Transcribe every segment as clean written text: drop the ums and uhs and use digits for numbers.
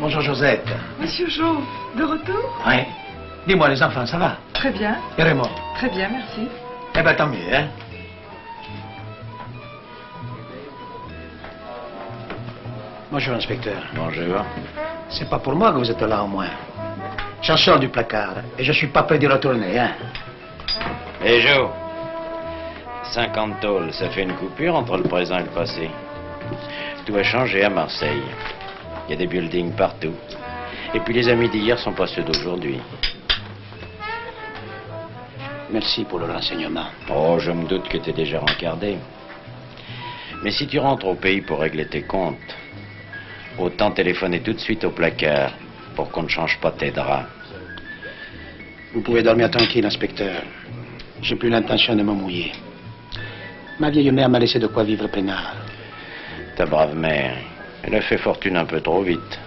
Bonjour Josette. Monsieur Jo, de retour? Oui. Dis-moi, les enfants, ça va? Très bien. Et Raymond? Très bien, merci. Eh ben tant mieux, hein? Bonjour, inspecteur. Bonjour. C'est pas pour moi que vous êtes là, au moins. J'en sors du placard, et je suis pas prêt d'y retourner, hein? Et Joe, 50 tôles, ça fait une coupure entre le présent et le passé. Tout a changé à Marseille. Il y a des buildings partout. Et puis les amis d'hier sont pas ceux d'aujourd'hui. Merci pour le renseignement. Oh, je me doute que t'es déjà rencardé. Mais si tu rentres au pays pour régler tes comptes, autant téléphoner tout de suite au placard pour qu'on ne change pas tes draps. Vous pouvez dormir tranquille, inspecteur. J'ai plus l'intention de me mouiller. Ma vieille mère m'a laissé de quoi vivre peinard. Ta brave mère, elle a fait fortune un peu trop vite.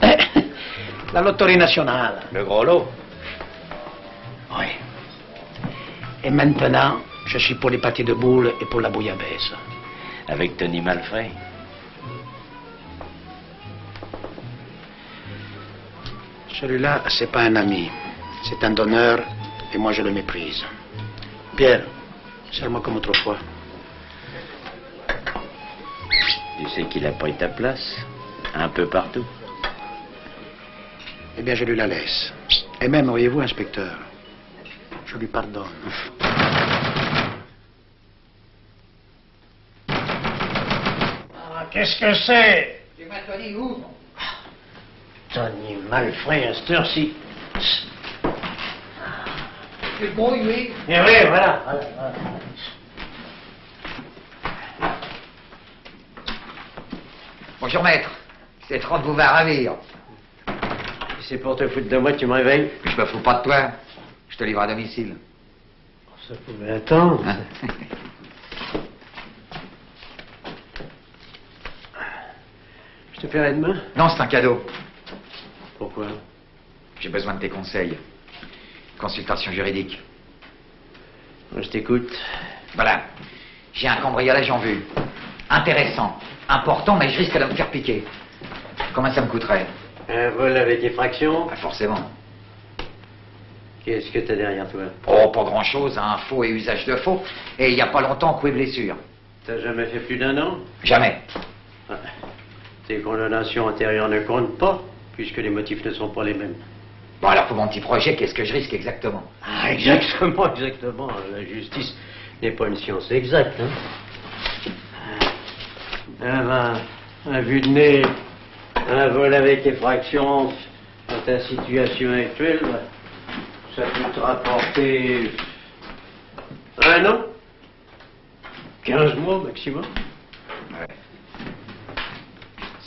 La loterie nationale. Le gros lot? Oui. Et maintenant, je suis pour les pâtés de boules et pour la bouillabaisse. Avec Tony Malfray? Celui-là, c'est pas un ami. C'est un donneur et moi je le méprise. Pierre, serre-moi comme autrefois. Tu sais qu'il a pris ta place, un peu partout. Eh bien, je lui la laisse. Et même, voyez-vous, inspecteur, je lui pardonne. Ah, qu'est-ce que c'est? Dis-moi, Tony, ouvre. Tony Malfray, à cette heure-ci. Tu le brouilles, oui? Eh oui, voilà. Bonjour maître, c'est 30 vous va ravir. c'est pour te foutre de moi que tu me réveilles? Je me fous pas de toi. Je te livre à domicile. Ça pouvait attendre. Hein? Je te paierai demain? Non, c'est un cadeau. Pourquoi? J'ai besoin de tes conseils. Consultation juridique. Je t'écoute. Voilà. J'ai un cambriolage en vue. Intéressant. Important, mais je risque de me faire piquer. Combien ça me coûterait? Un vol avec effraction? Pas forcément. Qu'est-ce que t'as derrière toi? Oh, pas grand-chose, hein. Faux et usage de faux. Et il n'y a pas longtemps, coups et blessures. T'as jamais fait plus d'1 an? Jamais. Ah. Tes condamnations antérieures ne comptent pas, puisque les motifs ne sont pas les mêmes. Bon, alors pour mon petit projet, qu'est-ce que je risque exactement? Ah, exactement, exactement. La justice n'est pas une science exacte, hein. Un vue de nez, un vol avec effraction, dans ta situation actuelle, ça peut te rapporter 1 an, 15 mois maximum. Ouais.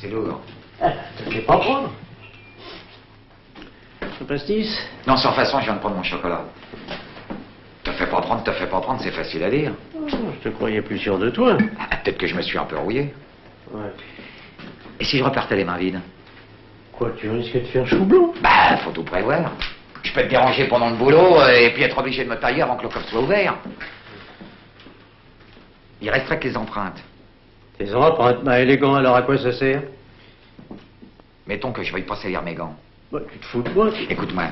C'est lourd. Ah, te fais pas prendre. Un pastis? Non, sans façon, je viens de prendre mon chocolat. Te fais pas prendre, c'est facile à dire. Oh, je te croyais plus sûr de toi. Ah, peut-être que je me suis un peu rouillé. Ouais. Et si je repartais les mains vides? Quoi, tu risques de faire chou blanc? Bah, faut tout prévoir. Je peux te déranger pendant le boulot et puis être obligé de me tailler avant que le coffre soit ouvert. Il resterait que les empreintes. Tes empreintes, bah élégant, alors à quoi ça sert? Mettons que je veuille pas salir mes gants. Bah, tu te fous de moi. Écoute-moi.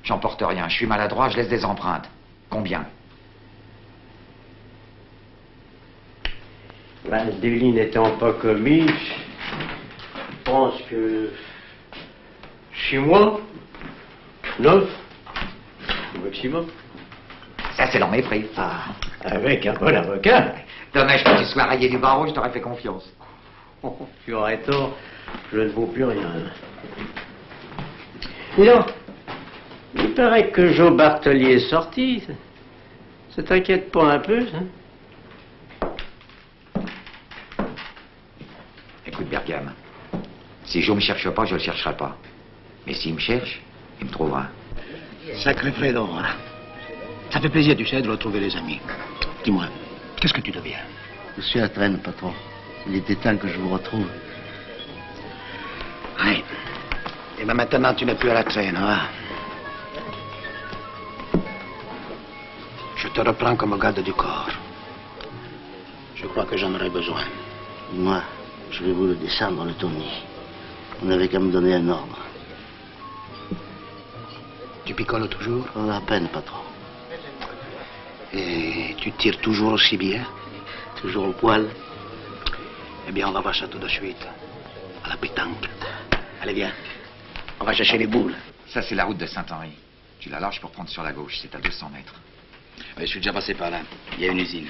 J'emporte rien, je suis maladroit, je laisse des empreintes. Combien? Bah, le délit n'étant pas commis, je pense que 6 mois, 9, au maximum. Ça, c'est dans mes prix. Ah, avec un bon avocat. Dommage que tu sois rayé du barreau, je t'aurais fait confiance. Oh, tu aurais tort, je ne vaux plus rien. Dis donc, il paraît que Joe Bartolier est sorti. Ça t'inquiète pas un peu, ça? Écoute, Bergame, si Joe me cherche pas, je le chercherai pas. Mais s'il me cherche, il me trouvera. Sacré Fredo, hein. Ça fait plaisir, tu sais, de retrouver les amis. Dis-moi, qu'est-ce que tu deviens? Je suis à traîne, patron. Il était temps que je vous retrouve. Oui. Et ben maintenant, tu n'es plus à la traîne, hein? Je te reprends comme garde du corps. Je crois que j'en aurai besoin. Moi, je vais vous le descendre, le Tony. Vous n'avez qu'à me donner un ordre. Tu picoles toujours? Oh, à peine, patron. Et tu tires toujours aussi bien? Toujours au poil. Eh bien, on va voir ça tout de suite. À la pétanque. Allez, viens. On va chercher les boules. Ça, c'est la route de Saint-Henri. Tu la larges pour prendre sur la gauche, c'est à 200 mètres. Oui, je suis déjà passé par là. Il y a une usine.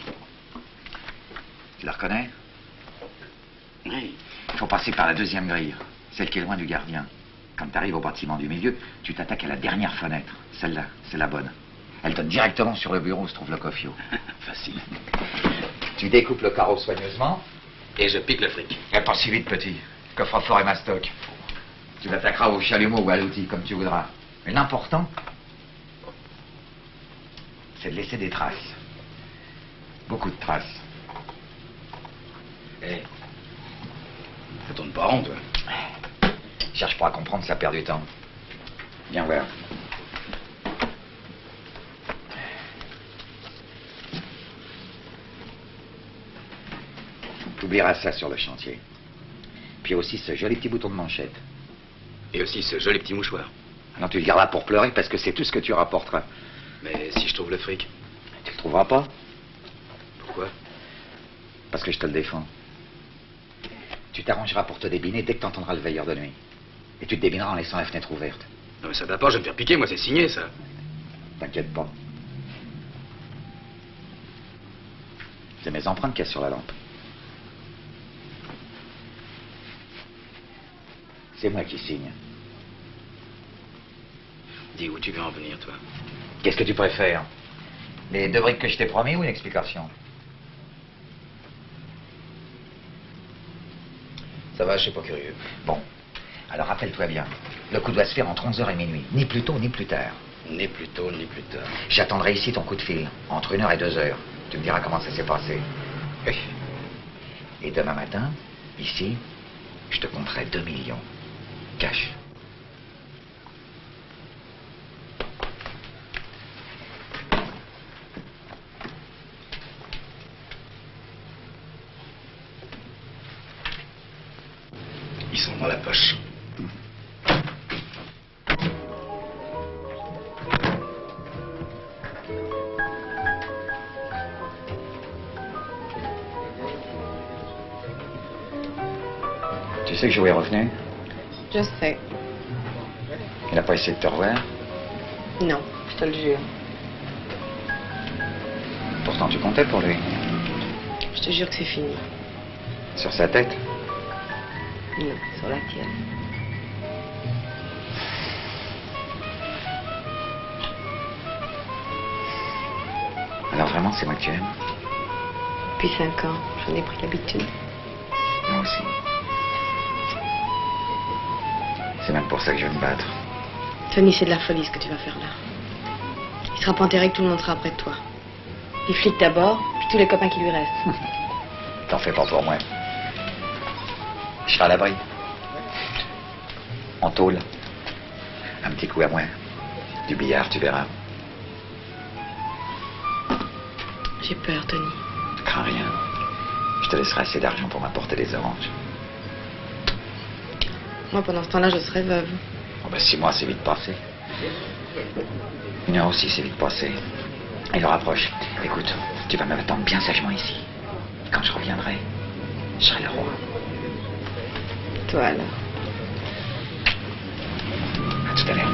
Tu la reconnais? Oui. Il faut passer par la deuxième grille, celle qui est loin du gardien. Quand tu arrives au bâtiment du milieu, tu t'attaques à la dernière fenêtre. Celle-là, c'est la bonne. Elle donne directement sur le bureau où se trouve le coffio. Facile. Tu découpes le carreau soigneusement. Et je pique le fric. Et pas si vite, petit. Coffre-fort et mastoc. Tu l'attaqueras au chalumeau ou à l'outil, comme tu voudras. Mais l'important, c'est de laisser des traces. Beaucoup de traces. Hé. Ça tourne pas rond, toi. Cherche pas à comprendre, ça perd du temps. Viens voir. Tu oublieras ça sur le chantier. Puis aussi ce joli petit bouton de manchette. Et aussi ce joli petit mouchoir. Alors tu le garderas pour pleurer parce que c'est tout ce que tu rapporteras. Mais si je trouve le fric, Tu le trouveras pas pourquoi? parce que je te le défends. Tu t'arrangeras pour te débiner dès que tu entendras le veilleur de nuit. Et tu te débineras en laissant la fenêtre ouverte. Non mais ça va pas, je vais me faire piquer, moi c'est signé ça. T'inquiète pas. C'est mes empreintes qu'il y a sur la lampe. C'est moi qui signe. Dis où tu veux en venir, toi? Qu'est-ce que tu préfères? Les 2 briques que je t'ai promis ou une explication? Ça va, je suis pas curieux. Bon. Alors rappelle-toi bien, le coup doit se faire entre 11h et minuit, ni plus tôt ni plus tard. Ni plus tôt, ni plus tard. J'attendrai ici ton coup de fil, entre 1h et 2h. Tu me diras comment ça s'est passé. Oui. Et demain matin, ici, je te compterai 2 millions. Cash. Ils sont dans la poche. Tu sais que Joe est revenu? Je sais. Il n'a pas essayé de te revoir? Non, je te le jure. Pourtant, tu comptais pour lui. Je te jure que c'est fini. Sur sa tête? Non, sur la tienne. Alors vraiment, c'est moi que tu aimes? Depuis 5 ans, j'en ai pris l'habitude. Moi aussi. C'est même pour ça que je vais me battre. Tony, c'est de la folie ce que tu vas faire là. Il sera pas enterré que tout le monde sera après de toi. Les flics d'abord, puis tous les copains qui lui restent. T'en fais pas pour moi. Je serai à l'abri. En tôle. Un petit coup à moi. Du billard, tu verras. J'ai peur, Tony. Crains rien. Je te laisserai assez d'argent pour m'apporter des oranges. Moi, pendant ce temps-là, je serai veuve. Oh ben 6 mois, c'est vite passé. 1 heure aussi, c'est vite passé. Et le rapproche. Écoute, tu vas m'attendre bien sagement ici. Quand je reviendrai, je serai le roi. Toi, alors. À tout à l'heure.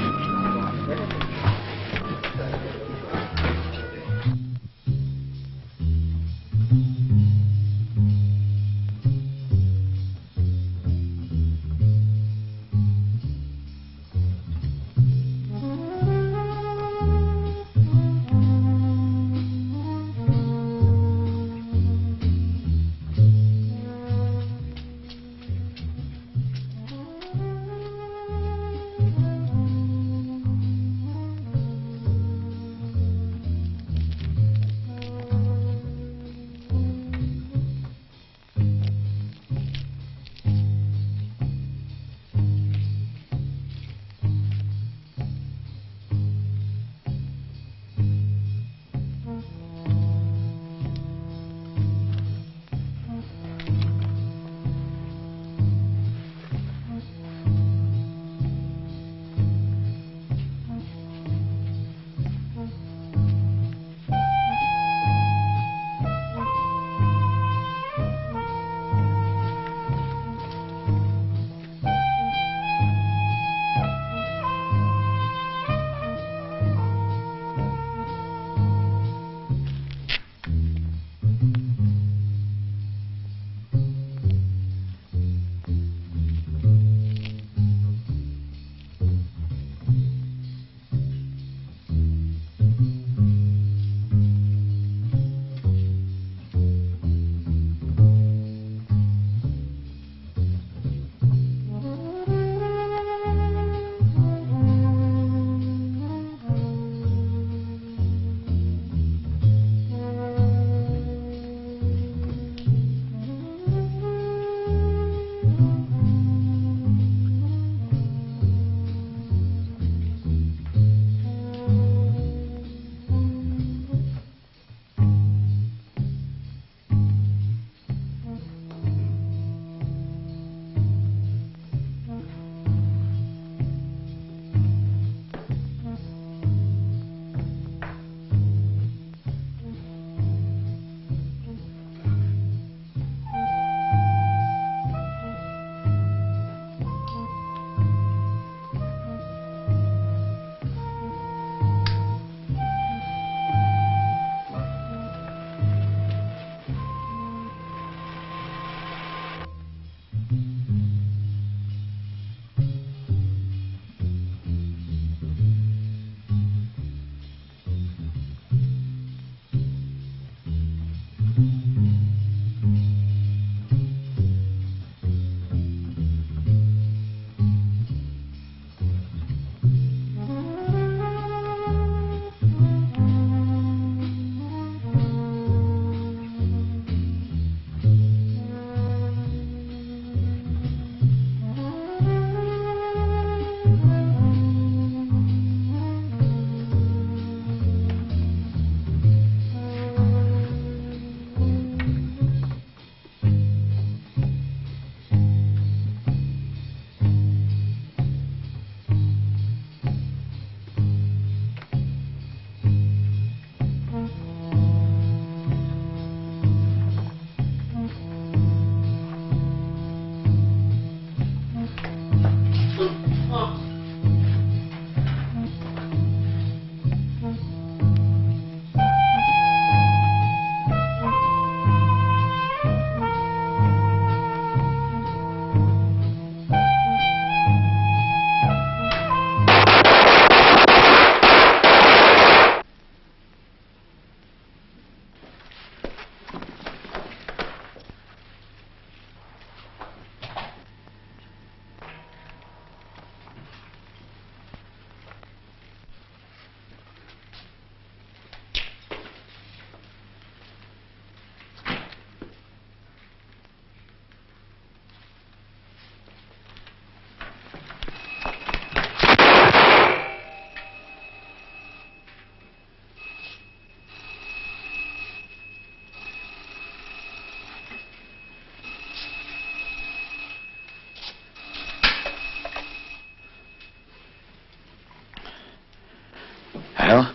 Alors?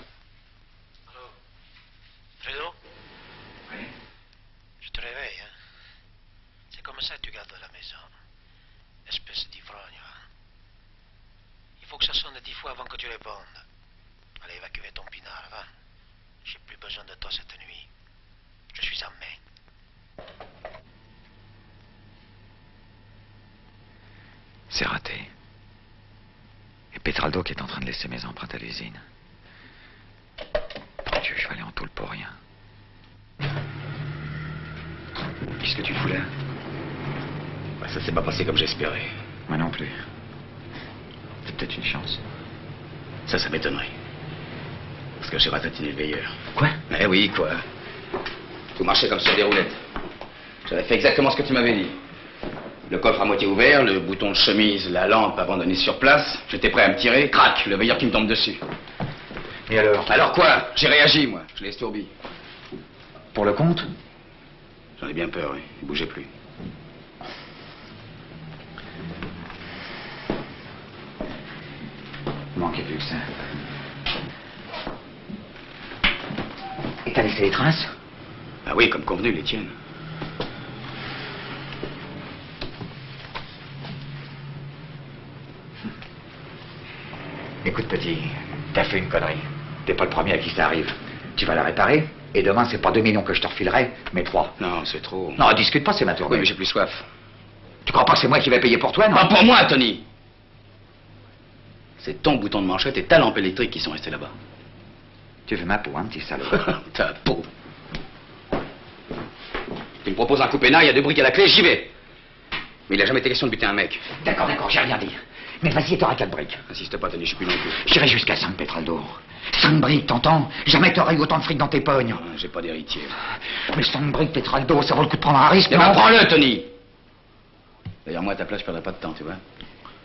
Allô? Fredo? Oui. Je te réveille, hein? C'est comme ça que tu gardes la maison. Espèce d'ivrogne, hein? Il faut que ça sonne 10 fois avant que tu répondes. Allez, évacuer ton pinard, va. J'ai plus besoin de toi cette nuit. Je suis armé. C'est raté. Et Petraldo qui est en train de laisser mes empreintes à l'usine. Mon Dieu, je vais aller en tôle pour rien. Qu'est-ce que tu fous là? Bah, ça s'est pas passé comme j'espérais. Moi non plus. C'est peut-être une chance. Ça m'étonnerait. Parce que j'ai ratatiné le veilleur. Quoi? Eh oui, quoi. Tout marchait comme sur des roulettes. J'avais fait exactement ce que tu m'avais dit. Le coffre à moitié ouvert, le bouton de chemise, la lampe abandonnée sur place. J'étais prêt à me tirer. Crac, le veilleur qui me tombe dessus. Et alors? Alors quoi? J'ai réagi, moi. Je l'ai estourbi. Pour le compte? J'en ai bien peur, oui. Il bougeait plus. Il manquait plus que ça. Et t'as laissé les traces? Ah oui, comme convenu, les tiennes. Écoute, petit, t'as fait une connerie. T'es pas le premier à qui ça arrive. Tu vas la réparer, et demain, c'est pas 2 millions que je te refilerai, mais 3. Non, c'est trop. Non, discute pas, c'est ma tournée. Oui, mais j'ai plus soif. Tu crois pas que c'est moi qui vais payer pour toi, non? Pas pour moi, Tony. C'est ton bouton de manchette et ta lampe électrique qui sont restés là-bas. Tu veux ma peau, hein, petit salaud? Ta peau. Tu me proposes un coup peinard, il y a 2 briques à la clé, j'y vais. Mais il a jamais été question de buter un mec. D'accord, j'ai rien dit. Mais vas-y, t'auras 4 briques. Insiste pas, Tony, je suis plus non plus. J'irai jusqu'à 5, Petraldo. 5 briques, t'entends? Jamais t'aurais eu autant de fric dans tes pognes. Ah, j'ai pas d'héritier. Mais 5 briques, Petraldo, ça vaut le coup de prendre un risque, Eh ben, non? prends-le, Tony. D'ailleurs, moi, à ta place, je perdrai pas de temps, tu vois.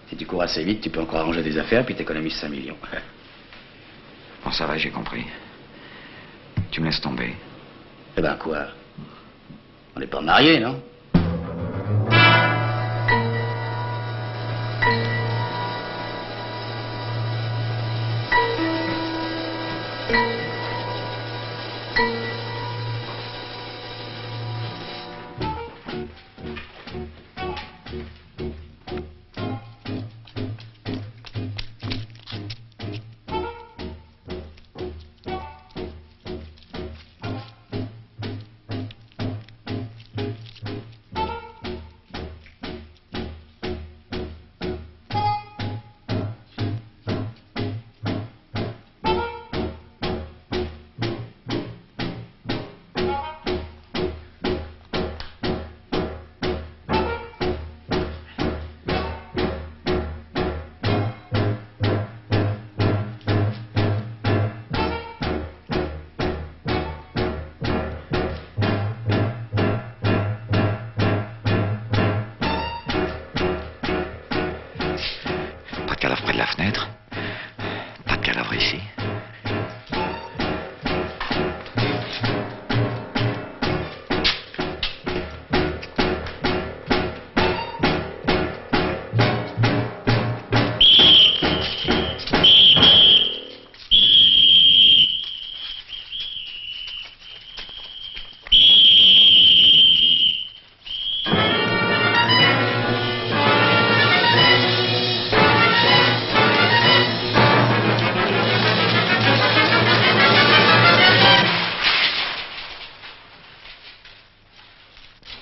Si tu cours assez vite, tu peux encore arranger des affaires, puis t'économises 5 millions. Bon, ça va, j'ai compris. Tu me laisses tomber. Eh ben, quoi? On n'est pas mariés, non? Pas de cadavre près de la fenêtre. Pas de cadavre ici.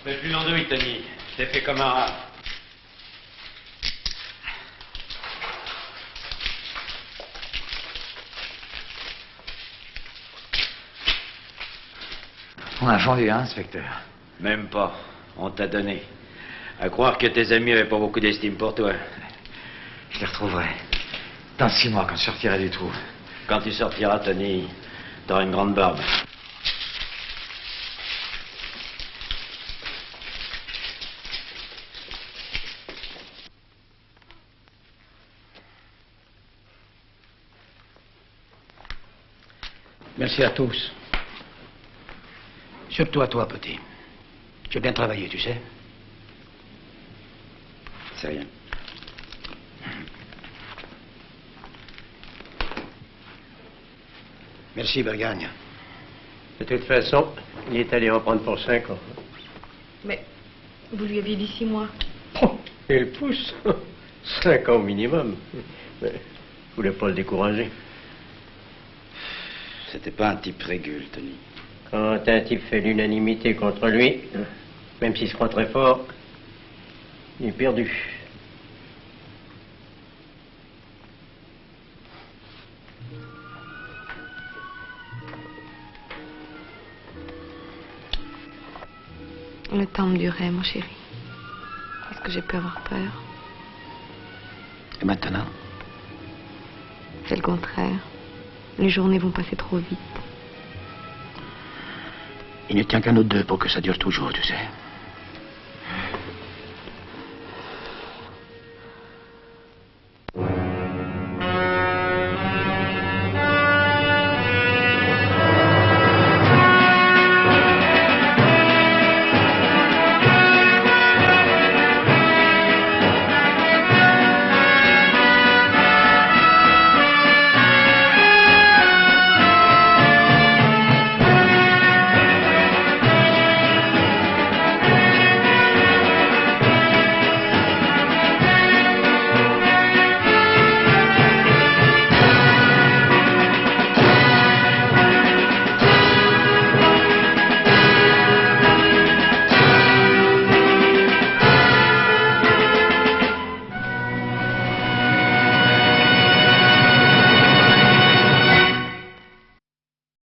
Fais plus l'andouille, Tony. T'es fait comme un rat. On a fondu, hein, inspecteur? Même pas. On t'a donné. À croire que tes amis avaient pas beaucoup d'estime pour toi. Je les retrouverai. Dans 6 mois, quand je sortirai du trou. Quand tu sortiras, Tony, t'auras une grande barbe. Merci à tous. Surtout à toi, petit. Tu as bien travaillé, tu sais. C'est rien. Merci, Bergagne. De toute façon, il est allé en prendre pour 5 ans. Mais vous lui aviez dit 6 mois. Oh, et le pousse 5 ans minimum. Mais je voulais pas le décourager. C'était pas un type régule, Tony. Quand un type fait l'unanimité contre lui, même s'il se croit très fort, il est perdu. Le temps me durait, mon chéri. Est-ce que j'ai pu avoir peur? Et maintenant? C'est le contraire. Les journées vont passer trop vite. Il ne tient qu'à nous deux pour que ça dure toujours, tu sais.